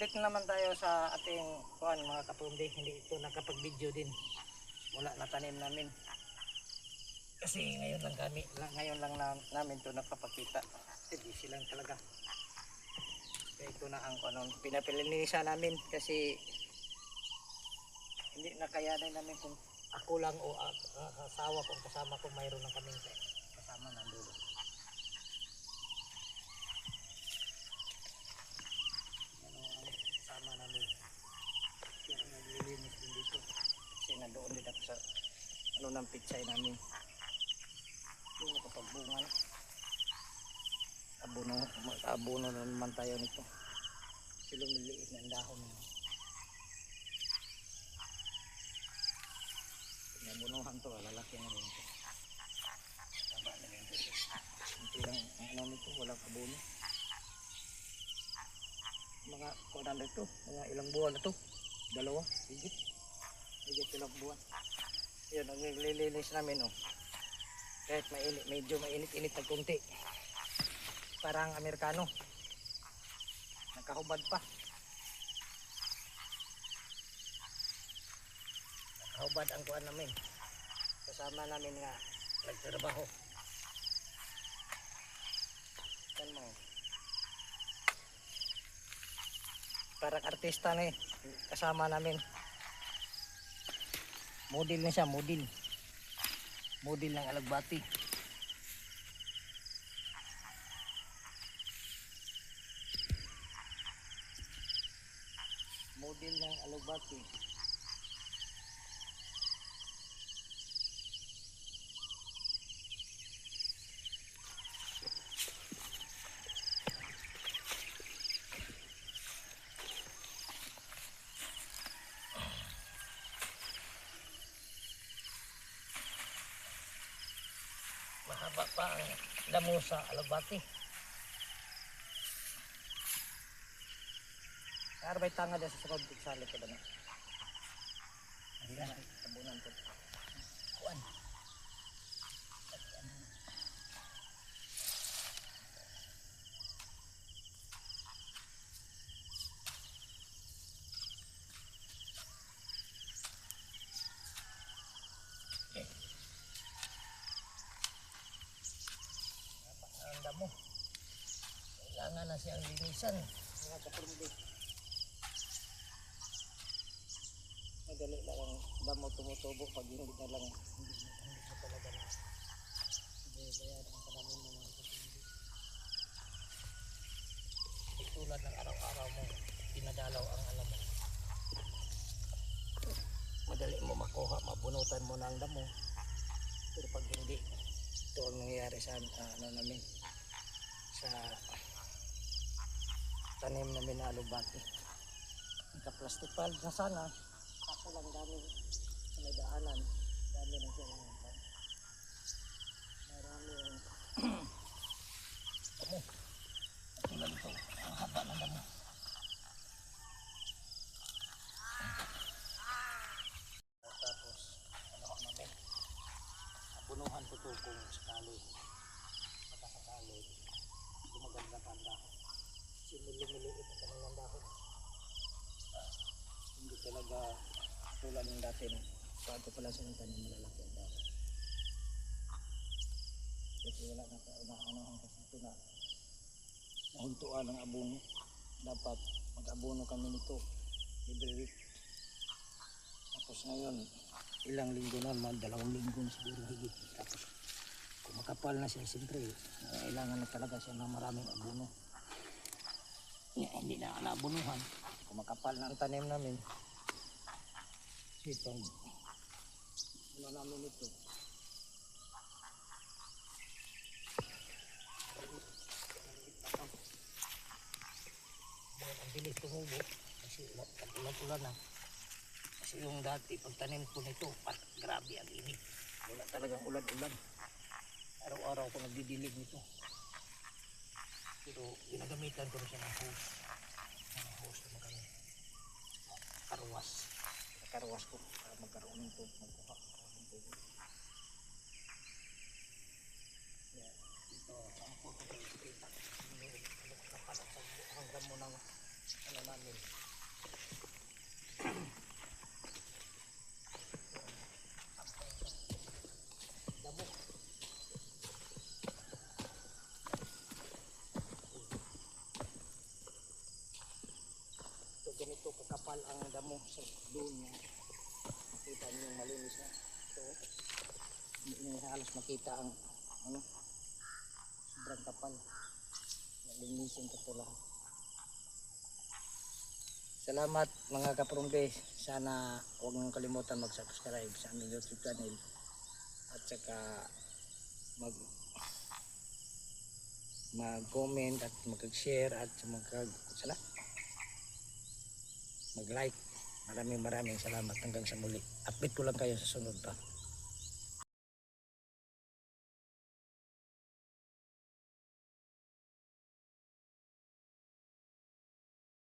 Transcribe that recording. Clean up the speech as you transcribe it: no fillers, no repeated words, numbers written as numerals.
update naman tayo sa ating mga kapundi. Hindi ito nakapag-video din. Wala na tanim namin. Kasi ngayon lang namin ito nakapakita. Kasi busy lang talaga. Kaya ito na ang pinapilinisan namin kasi hindi nakayanan namin kung ako lang o asawa ko kasama ko mayroon na kaming kasama na dulo. Sama namin. Kaya naglilinis din dito. Kasi nandoon din ako sa ng pitsay namin. Yung nakapagbungan. Abono na naman tayo nito. Kasi lumiliit na ang dahon. Nabunuhan to, lalaki na rin ito. Taba na rin ito. Hindi lang nito, walang abono. Mga kuwan na ito, mga ilang buwan na ito. 2, higit ilang buwan. Yun, naglilinis namin kahit medyo mainit-init na kunti. Parang Amerikano. Nakahubad pa. Nakahubad ang kuwan namin. Kasama namin nga nagtrabaho. Yan mo. Parang artista na kasama namin. Model na siya, model ng alagbati. Model ng alagbati. Mahaba pa ang damo sa alagbati. Arbay tanga dyan sa sakod sa likod na. Ayan, tabunan ko. Kuan. Ang damo. Kailangan na siyang linisan. Mga kapurumbi. Madali lang damo tumutubo pag hindi na lang hindi na talaga na bayan ang panamin ng mga kapurumbi. Tulad ng araw-araw mo dinadalaw ang alam mo. Madali mo makuha, mabunutan mo na ang damo. Pero pag hindi, ito ang nangyayari sa namin sa tanim namin na alugbati. Naka-plastic palm na sana, kaso lang dami sa may daanan, dami na siya lang marami yung damo. Tulad ito, ang haba ng damo. Tapos namin abunuhan ko ito kung sakali makasakali gumaganda pa ang dahon. Kasi lumiliit ang kanilang dahon. Hindi talaga tulad ng dati na bago pala sa ng tanim malalaki ang dahon. Kasi wala na kaunahan kasi ito na nahuntuan ng abono. Dapat mag-abono kami nito every week. Tapos ngayon ilang linggo na, 2 linggo na siguro higit. Tapos kung makapal na siya, siyempre kailangan na talaga siya ng maraming abono. Hindi na naabunuhan. Kung makapal na ang tanim namin, sipag namin ito. Ang bilis tumubo kasi ulan-ulan na. Kasi yung dati pagtanim ko nito, grabe ang init. Wala talagang ulan-ulan. Araw-araw ko nagdidilig nito. Pero ginagamitan ko na siya ng hose. Ng hose na magkano. Karwas. Karwas ko para magkaroon ng tubig. Magkuha ng tubig. Ito, ang photo ko kita. Hanggang mo ng ano namin. Damo. So ganito kakapal ang damo sa doon. Makita niyo yung malinis na. So hindi niyo halos makita ang ano, sobrang kapal. Linisin ko ito lahat. Salamat mga kaprumbe. Sana huwag mong kalimutan mag-subscribe sa aming YouTube channel. At saka mag-comment at mag-share at mag-like. Maraming salamat hanggang sa muli. Update ko lang kayo sa sunod pa.